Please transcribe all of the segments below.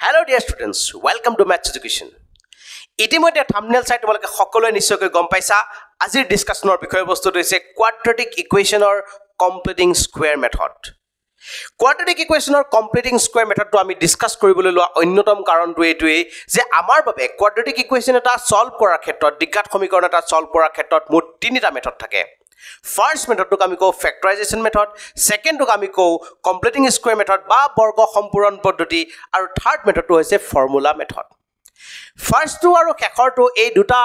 Hello dear students, welcome to Maths Education. ইতিমধ্যে thumbnail চাই তোমালোকে সকলোৱে নিশ্চয়কৈ গম পাইছা আজিৰ ডিসকাশনৰ বিষয়বস্তুটো হৈছে quadratic equationৰ completing square method. Quadratic equationৰ completing square methodটো আমি ডিসকাস কৰিবলৈ লোৱা অন্যতম কাৰণটো এইটোৱেই যে আমাৰ বাবে quadratic equation এটা সলভ কৰাৰ ক্ষেত্ৰত দ্বিঘাত সমীকৰণ এটা সলভ কৰাৰ ক্ষেত্ৰত মুঠ তিনিটা মেথড থাকে. First method to kami ko factorization method, second to kami ko completing square method ba borgo সম্পূৰণ পদ্ধতি আৰু third method to hoise formula method. First to aru shekhor to ei duta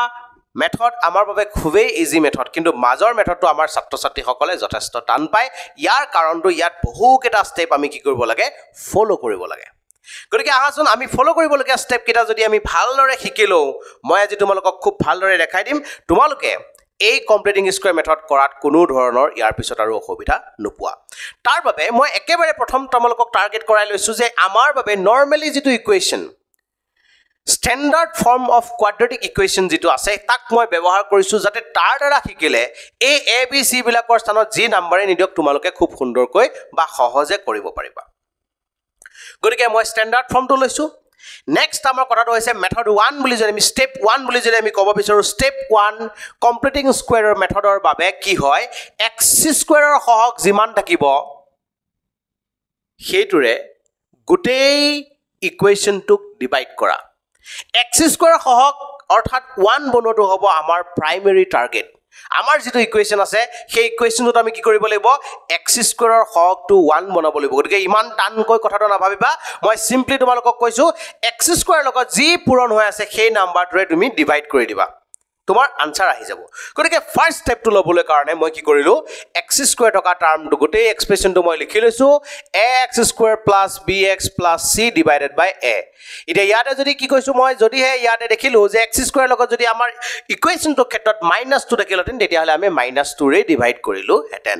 method amar babe khubei easy method kintu major method to amar ছাত্ৰ ছাত্ৰী সকলে যথেষ্ট টান পায় ইয়াৰ কাৰণটো ইয়াত বহু কেটা স্টেপ আমি কি কৰিব লাগে ফলো কৰিব লাগে গতিকে আহাচোন আমি ফলো কৰিব লাগে স্টেপ কেটা যদি আমি ভালদৰে শিকিলো মই আজি তোমালোকক খুব ভালদৰে দেখাই দিম তোমালোকে এই কমপ্লিটিং স্কয়াৰ মেথড কৰাত কোনো ধৰণৰ ইয়াৰ পিছত আৰু অসুবিধা নোপোৱা তাৰ বাবে মই একেবাৰে প্ৰথম তোমালোকক টাৰ্গেট কৰাই লৈছো যে আমাৰ বাবে নৰমালি যেটো equation standard form of quadratic equation যেটো আছে তাক মই ব্যৱহাৰ কৰিছো যাতে তাৰ দ্বাৰা শিকিলে এই a b c বিলাকৰ স্থানত যি নম্বৰে নিদিয়ক তোমালোকে খুব সুন্দৰকৈ বা সহজে কৰিব পাৰিবা গতিকে মই স্ট্যান্ডাৰ্ড ফৰ্মটো লৈছো Next আমাৰ কথাটো হৈছে মেথড 1 বুলি যদি আমি স্টেপ 1 বুলি যদি আমি ক'ব বিচাৰো স্টেপ 1 কমপ্লিটিং স্কয়াৰৰ মেথডৰ বাবে কি হয় x স্কয়াৰৰ সহগ যিমান থাকিব হেতুৰে গোটেই ইকুৱেচনটোক ডিভাইড কৰা x স্কয়াৰৰ সহগ অৰ্থাৎ 1 বনোৱাটো হ'ব আমাৰ প্ৰাইমেৰী টাৰ্গেট আমাৰ যেটো ইকুৱেচন আছে সেই ইকুৱেচনটো আমি কি কৰিব লাগিব x স্কয়াৰৰ সহগটো 1 বনাব লাগিব গতিকে ইমান টানকৈ কথাটো নাভাবিবা মই সিম্পলি তোমালোকক কৈছো x স্কয়াৰ লগত যি পূৰণ হৈ আছে সেই নাম্বাৰটোৰে তুমি ডিভাইড কৰি দিবা তোমাৰ আনসাৰ আহি যাব গতিকে ফাৰ্স্ট স্টেপটো লবলৈ কাৰণে মই কি কৰিলো x স্কয়াৰ থকা টাৰ্মটো গোটেই এক্সপ্ৰেছনটো মই লিখি লৈছো ax square + bx + c divided by a এতিয়া ইয়াতে যদি কি কৈছো মই যদি হে ইয়াতে দেখিলো যে x স্কয়াৰ লগত যদি আমাৰ ইকুৱেচনটো ক্ষেত্ৰত -2 দেখিলতেন তেতিয়া হলে আমি -2 ৰে ডিভাইড কৰিলো হেতেন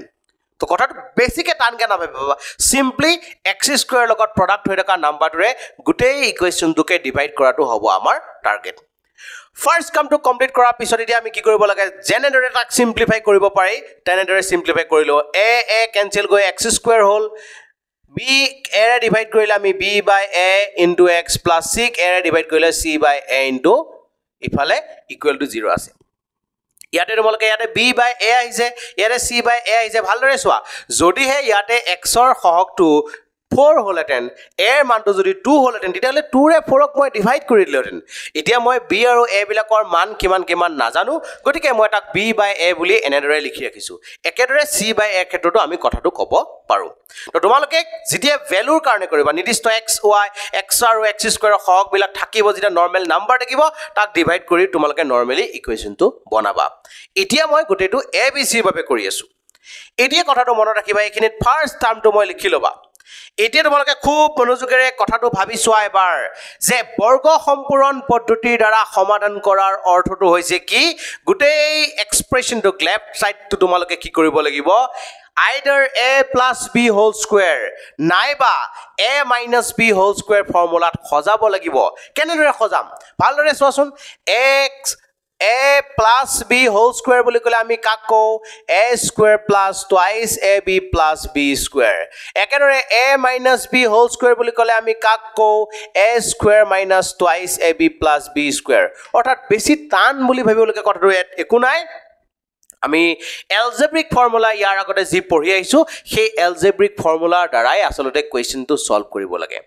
তো কথাটো বেসিকে টানকে নাভাবিবা সিম্পলি x স্কয়াৰ লগত প্ৰডাক্ট হৈ থকা নাম্বাৰটোৰে গোটেই ইকুৱেচনটোকে ডিভাইড কৰাটো হ'ব আমাৰ target First come to complete কৰা পিছত এতিয়া আমি কি কৰিব লাগে জেনেৰেটৰ তাক সিম্পলিফাই কৰিব পাৰি তেনেদৰে সিম্পলিফাই কৰিলো a কেনসেল গৈ x square hall b a ৰে ডিভাইড কৰিলে আমি b / a * x + c a ৰে ডিভাইড কৰিলে c / a ইফালে ইকুৱেল টু 0 আছে ইয়াতে তোমালোকে ইয়াতে b / a আহিছে ইয়াতে c / a আহিছে ভালদৰে চোৱা যদি হে ইয়াতে x ৰ সহগটো 4 হলতেন a ৰ মানটো যদি 2 হলতেন তেতিয়ালে 2 ৰে 4 ক মই ডিভাইড কৰি দিলতেন এতিয়া মই b আৰু a বিলাকৰ মান কিমান নাজানো গতিকে মই তাক b / a বুলি এনেদৰে লিখি ৰাখিছো একেদৰে c / a ক্ষেত্ৰটো আমি কথাটো ক'ব পাৰো তো তোমালোকে যেতিয়া ভ্যালুৰ কাৰণে কৰিবা নিৰ্দিষ্ট x y x আৰু x স্কয়াৰৰ সহগ বিলাক থাকিব যেতিয়া নৰমাল নাম্বাৰ থাকিব তাক ডিভাইড কৰি তোমালোকে নৰমালি ইকুৱেচনটো বনাবা এতিয়া মই গোটেইটো a b c ৰ বাবে কৰি আছো এতিয়া কথাটো মনত ৰাখিবা এইখিনিত ফাৰ্স্ট টাৰ্মটো মই লিখি লবা এতিয়া তোমালোকে খুব মনোযোগেৰে কথাটো ভাবি চোৱা এবাৰ যে বৰ্গ সম্পূৰণ পদ্ধতিৰ দ্বাৰা সমাধান কৰাৰ অৰ্থটো হৈছে কি গোটেই এক্সপ্ৰেছনটো লেফট সাইডটো তোমালোকে কি কৰিব লাগিব either a + b whole square নাইবা a - b whole square ফৰ্মুলাত খজাব লাগিব কেনেদৰে খজাম ভালদৰে চোৱাচোন x a + b whole square বুলি কলে আমি কাক কও a square + twice ab + b square একেদৰে a - b whole square বুলি কলে আমি কাক কও a square - twice ab + b square অৰ্থাৎ বেছি টান বুলি ভাবিবলকে কথাটো একো নাই আমি এলজেব্ৰিক ফৰ্মুলা ইয়াৰ আগতে যি পঢ়ি আহিছো সেই এলজেব্ৰিক ফৰ্মুলাৰ দ্বাৰাই আসলতে কোৱেশ্চনটো সলভ কৰিব লাগে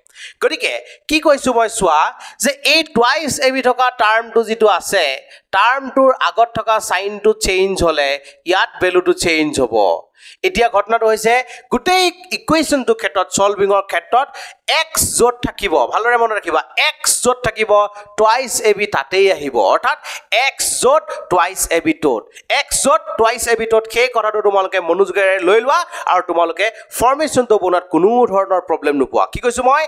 গতিকে কি কৈছো মই চোৱা যে এই টুৱাইস এবি থকা টাৰ্মটো যেটো আছে টাৰ্মটোৰ আগত থকা সাইনটো চেঞ্জ হলে ইয়াত ভ্যালুটো চেঞ্জ হ'ব এতিয়া ঘটনাটো হৈছে গোটেই ইকুৱেচনটো ক্ষেত্ৰত সলভিংৰ ক্ষেত্ৰত x যত থাকিব ভালদৰে মনত ৰাখিবা x যত থাকিব টুৱাইস ab তাতেই আহিব অৰ্থাৎ x যত টুৱাইস ab তত x যত টুৱাইস ab তত সেই কথাটো তোমালোকে মনোযোগেৰে লৈ লোৱা আৰু তোমালোকে ফৰ্মেশনটো বনাত কোনো ধৰণৰ প্ৰবলেম নোপোৱা কি কৈছো মই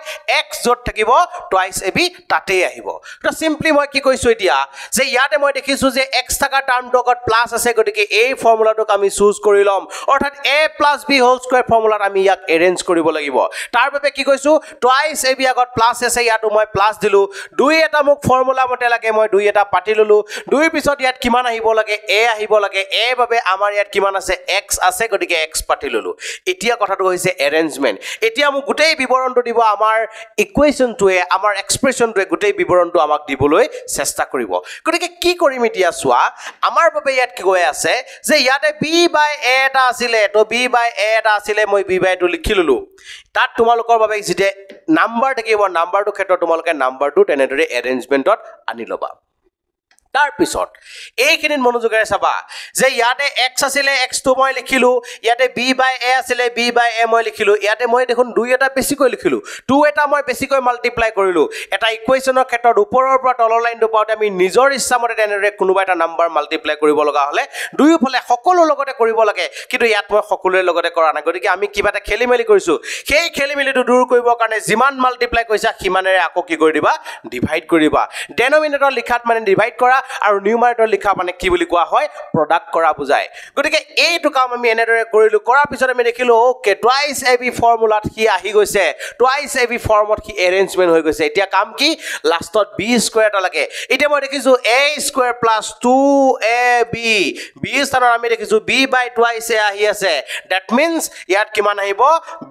x যত থাকিব টুৱাইস ab তাতেই আহিব তো সিম্পলি মই কি কৈছো এতিয়া যে ইয়াতে মই দেখিছো যে x থকা টাৰ্মটো আগত প্লাস আছে গতিকে এই ফৰ্মুলাটোক আমি চুজ কৰি লম অৰ্থাৎ অৰ্থাৎ a plus b whole square ফৰ্মুলাত আমি ইয়াক এৰেঞ্জ কৰিব লাগিব তাৰ বাবে কি কৈছো টুৱাইস ab আগত প্লাস আছে ইয়াত মই প্লাস দিলো 2 এটা মোক ফৰ্মুলা মতে লাগে মই 2 এটা পাতি ললো 2 পিছত ইয়াত কিমান আহিব লাগে a আহিব লাগে a বাবে আমাৰ ইয়াত কিমান আছে x আছে গতিকে x পাতি ললো এতিয়া কথাটো হৈছে এৰেঞ্জমেন্ট এতিয়া মোক গোটেই বিবৰণটো দিব আমাৰ ইকুৱেশনটোৱে আমাৰ এক্সপ্ৰেছনটোৱে গোটেই বিবৰণটো আমাক দিবলৈ চেষ্টা কৰিব গতিকে কি কৰিম এতিয়া চোৱা আমাৰ বাবে ইয়াত কি গৈ আছে যে ইয়াতে b by a এটা আছিলে তো b by a এটা আছিলে মই b by 2 লিখি ললো তাত তোমালোকৰ বাবে যেতে নাম্বাৰ থাকিব নাম্বাৰটো ক্ষেত্ৰত তোমালোকে নাম্বাৰটো তেনেদৰে এৰেঞ্জমেন্টত আনি লবা তাৰ পিছত এইখিনিত মনোযোগেৰে চাবা যে ইয়াতে x আছিলে x তো মই লিখিলো ইয়াতে b by a আছিলে b by a মই লিখিলো ইয়াতে মই দেখোন 2 এটা বেছিকৈ লিখিলো 2 এটা মই বেছিকৈ মাল্টিপ্লাই কৰিলো এটা ইকুৱেশনৰ ক্ষেত্ৰত ওপৰৰ পৰা তলৰ লাইনটো পাওঁতে আমি নিজৰ ইচ্ছামতে তেনেদৰে কোনোবা এটা নাম্বাৰ মাল্টিপ্লাই কৰিব লগা হলে দুয়োফালে সকলো লগতে কৰিব লাগে কিন্তু ইয়াত মই সকলোৰে লগতে কৰা নাই গতিকে আমি কিবা এটা খেলিমেলি কৰিছো সেই খেলিমেলিটো দূৰ কৰিবৰ কাৰণে যিমান মাল্টিপ্লাই কৰিছা সিমানেৰে আকৌ কি কৰি দিবা ডিভাইড কৰিবা ডেনোমিনেটৰ লিখাত মানে ডিভাইড কৰা আৰু নিউমাৰেটৰ লিখা মানে কি বুলি কোৱা হয় প্ৰডাক্ট কৰা বুজায় গতিকে এইটো কাম আমি এনেদৰে কৰিলো কৰাৰ পিছত আমি দেখিলো ওকে টুৱাইস ab ফৰ্মুলাত কি আহি গৈছে টুৱাইস ab ফৰ্মত কি এৰেঞ্জমেন্ট হৈ গৈছে এতিয়া কাম কি লাষ্টত b স্কয়াৰ এটা লাগে এতিয়া মই দেখিছো a square plus 2ab b স্থানত আমি দেখিছো b by টুৱাইস a আহি আছে দ্যাট মিন্স ইয়াত কিমান আহিব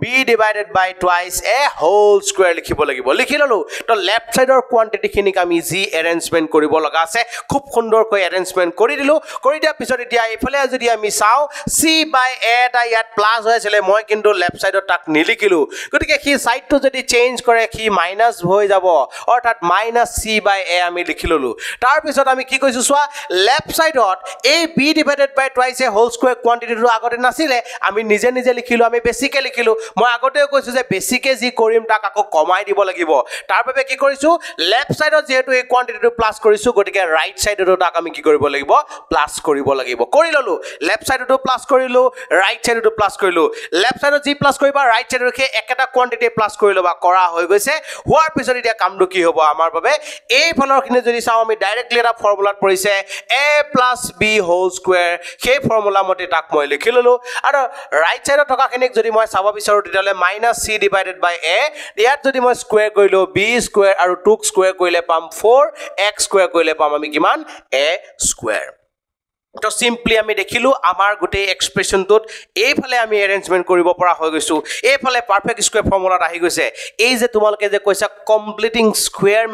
b divided by twice a whole square লিখিব লাগিব লিখি ললো তো লেফট সাইডৰ কোৱান্টিটি খিনিক আমি জি এৰেঞ্জমেন্ট কৰিব লগা আছে খুব সুন্দৰকৈ এৰেঞ্জমেন্ট কৰি দিলো কৰি দিয়া পিছত এতিয়া ইফালে যদি আমি চাও c by a এটা ইয়াত প্লাস হৈছিল মই কিন্তু লেফট সাইডত তাক নিলিখিলো গতিকে কি সাইডটো যদি চেঞ্জ কৰে কি মাইনাস হৈ যাব অৰ্থাৎ - c by a আমি লিখিললো তাৰ পিছত আমি কি কৈছো সোৱা লেফট সাইডত এই b divided by twice a whole square কোৱান্টিটিটো আগতে নাছিলে আমি নিজে নিজে লিখিলো আমি বেছিকে লিখিলো মই আগতেও কৈছো যে বেছিকে যি কৰিম তাক আকৌ কমাই দিব লাগিব তাৰ বাবে কি কৰিছো লেফট সাইডত যেহেতু এই কোৱান্টিটিটো প্লাস কৰিছো গতিকে ৰাইট সাইডটো তাক আমি কি কৰিব লাগিব প্লাস কৰিব লাগিব কৰি ললো লেফট সাইডটো প্লাস কৰিলো ৰাইট সাইডটো প্লাস কৰিলো লেফট সাইডত যি প্লাস কৰিবা ৰাইট সাইডৰ কে একেটা কোৱান্টিটি প্লাস কৰি লবা কৰা হৈ গৈছে হোৱাৰ পিছত এতিয়া কামটো কি হ'ব আমাৰ বাবে এই ফলৰখিনি যদি চাও আমি ডাইৰেক্টলি এটা ফৰ্মুলাত পৰিছে a + b হোল স্কয়াৰ সেই ফৰ্মুলা মতে তাক মই লিখি ললো আৰু ৰাইট সাইডত থকা খিনিক যদি মই চাব বিচাৰো তেতিয়ালে - c ডিভাইডেড বাই a ইয়াত যদি মই স্কয়াৰ কৰিলো b স্কয়াৰ আৰু 2 স্কয়াৰ কৰিলে পাম 4 x স্কয়াৰ কৰিলে পাম আমি কিমান a স্কয়াৰ তো সিম্পলি আমি দেখিলো আমাৰ গোটেই এক্সপ্ৰেছনটোত এইফালে আমি এৰেঞ্জমেন্ট কৰিব পৰা হৈ গৈছো এইফালে পাৰফেক্ট স্কয়াৰ ফৰ্মুলাত আহি গৈছে এই যে তোমালোকে যে কৈছা completing square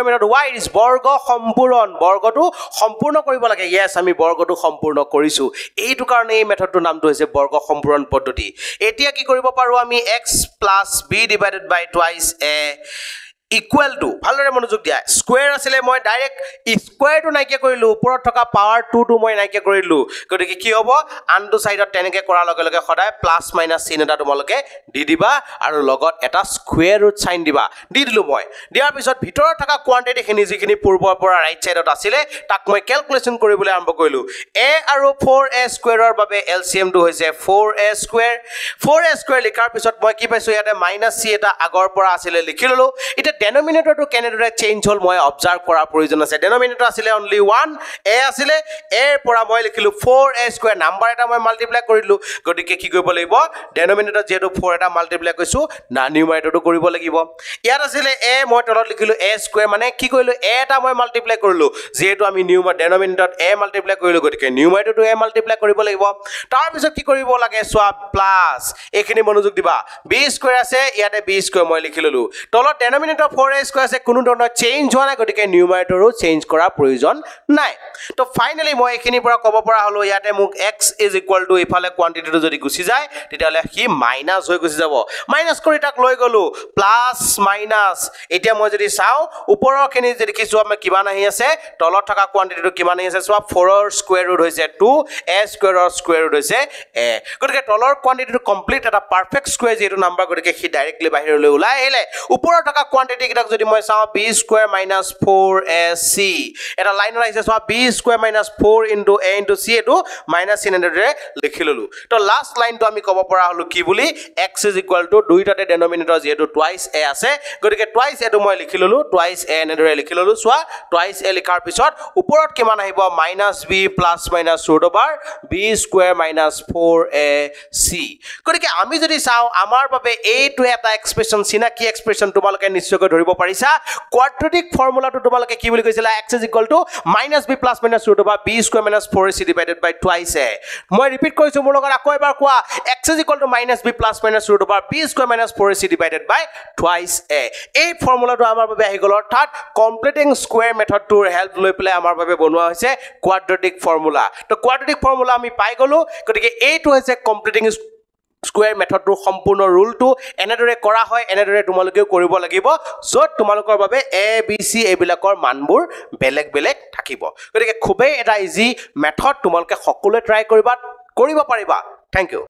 method why is বৰ্গ সম্পূৰণ বৰ্গটো সম্পূৰ্ণ কৰিব লাগে yes আমি বৰ্গটো সম্পূৰ্ণ কৰিছো এইটো কাৰণে এই মেথডটোৰ নামটো হৈছে বৰ্গ সম্পূৰণ পদ্ধতি এতিয়া কি কৰিব পাৰো আমি x + b divided by twice a equal to ভালৰে মনোযোগ দিয়া স্কয়াৰ আছিল মই ডাইৰেক্ট স্কয়াৰটো নাইকে কৰিলো ওপৰত থকা পাৱাৰ 2 টো মই নাইকে কৰিলো গতিকে কি হ'ব আনটো সাইডত তেনেকে কৰাৰ লগে লগে সদায় প্লাস মাইনাস চিন এটা তোমালোকে দি দিবা আৰু লগত এটা স্কয়াৰ ৰুট সাইন দিবা দি দিলো মই দিয়াৰ পিছত ভিতৰত থকা কোৱান্টিটি খিনি যিখিনি পূৰ্বৰ পৰা ৰাইট সাইডত আছিল তাক মই ক্যালকুলেশন কৰিবলৈ আৰম্ভ কৰিলো a আৰু 4a স্কয়াৰৰ বাবে এলসিএম টো হৈছে 4a স্কয়াৰ লিখাৰ পিছত মই কি পাইছো ইয়াতে - c এটা আগৰ পৰা আছিল লিখি ললো এটা denominator to কেনেদৰে চেঞ্জ হল মই অবজাৰ্ভ কৰাৰ প্ৰয়োজন আছে denominator আছিলে only 1 a আছিলে a পৰা মই লিখিলো 4a স্কয়াৰ নাম্বাৰ এটা মই মাল্টিপ্লাই কৰিলো গতিকে কি কৰিব লাগিব denominator যেটো 4 এটা মাল্টিপ্লাই কৰিছো না নিউমাৰেটৰটো কৰিব লাগিব ইয়াত আছিলে a মই তলত লিখিলো a স্কয়াৰ মানে কি কৰিলো a এটা মই মাল্টিপ্লাই কৰিলো যেটো আমি denominator a মাল্টিপ্লাই কৰিলো গতিকে নিউমাৰেটৰটো a মাল্টিপ্লাই কৰিব লাগিব তাৰ পিছত কি কৰিব লাগে সোৱা প্লাস এখিনি মনোযোগ দিবা b স্কয়াৰ আছে ইয়াতে b স্কয়াৰ মই লিখিললো তলত denominator 4a স্কয়াৰ আছে কোনো ধৰণৰ চেঞ্জ হোৱা নাই গতিকে নিউমাৰেটৰো চেঞ্জ কৰা প্ৰয়োজন নাই তো ফাইনালি মই এখিনি পৰা ক'ব পৰা হলো ইয়াতে মোক x = ইফালে কোৱান্টিটিটো যদি গুছি যায় তেতিয়ালে কি মাইনাস হৈ গুছি যাব মাইনাস কৰি তাক লৈ গলো প্লাস মাইনাস এতিয়া মই যদি চাও ওপৰৰ খিনি যদি কি চোৱা মই কিমান আহি আছে তলত থকা কোৱান্টিটিটো কিমান আহি আছে চোৱা 4 ৰ স্কয়াৰ ৰুট হৈছে 2 a স্কয়াৰৰ স্কয়াৰ ৰুট হৈছে a গতিকে তলৰ কোৱান্টিটিটো কমপ্লিট এটা পাৰফেক্ট স্কয়াৰ যেটো নাম্বাৰ গতিকে কি ডাইৰেক্টলি বাহিৰলৈ ওলাই আহিলে ওপৰৰ থকা কোৱান্টিটি কোৱাড্ৰেটিক এটাক যদি মই চাওঁ b স্কয়াৰ মাইনাস 4ac এটা লাইনৰ আহিছে চোৱা b square minus 4 into a into c এটো মাইনাস চিন এনেদৰে লিখি ললো তো লাষ্ট লাইনটো আমি ক'ব পৰা হলো কি বুলি x is equal to দুইটাতে ডেনোমিনেটৰ যেটো টুৱাইস a আছে গতিকে টুৱাইস এটো মই লিখি ললো টুৱাইস a এনেদৰে লিখি ললো চোৱা টুৱাইস a লিখাৰ পিছত ওপৰত কিমান আহিব minus b plus minus root over b square minus 4ac গতিকে আমি যদি চাওঁ আমাৰ বাবে এইটো এটা এক্সপ্ৰেছন চিনাকি এক্সপ্ৰেছন তোমালোকে নিশ্চয়কৈ ধৰিব পাৰিছা কোৱাড্ৰেটিক ফৰ্মুলাটো তোমালোকে কি বুলি কৈছিলা x is equal to minus b plus minus root over b square minus 4ac divided by twice a মই ৰিপিট কৰিছো মোৰ লগত আকৌ এবাৰ কোৱা x is equal to minus b plus minus root over b square minus 4ac divided by twice a এই ফৰ্মুলাটো আমাৰ বাবে আহি গল অৰ্থাৎ কমপ্লিটিং স্কয়াৰ মেথডটোৰ হেল্প লৈ পেলাই আমাৰ বাবে বনোৱা হৈছে কোৱাড্ৰেটিক ফৰ্মুলা তো কোৱাড্ৰেটিক ফৰ্মুলা আমি পাই গলো গতিকে এইটো হৈছে কমপ্লিটিং স্কয়াৰ মেথডটোৰ সম্পূৰ্ণ ৰুলটো এনেদৰে কৰা হয় এনেদৰে তোমালোকেও কৰিব লাগিব যত তোমালোকৰ বাবে a b c এইবিলাকৰ মানবোৰ বেলেগ বেলেগ থাকিব গতিকে খুবেই এটা ইজি মেথড তোমালোকে সকলোৱে ট্ৰাই কৰিব পাৰিবা থ্যাংক ইউ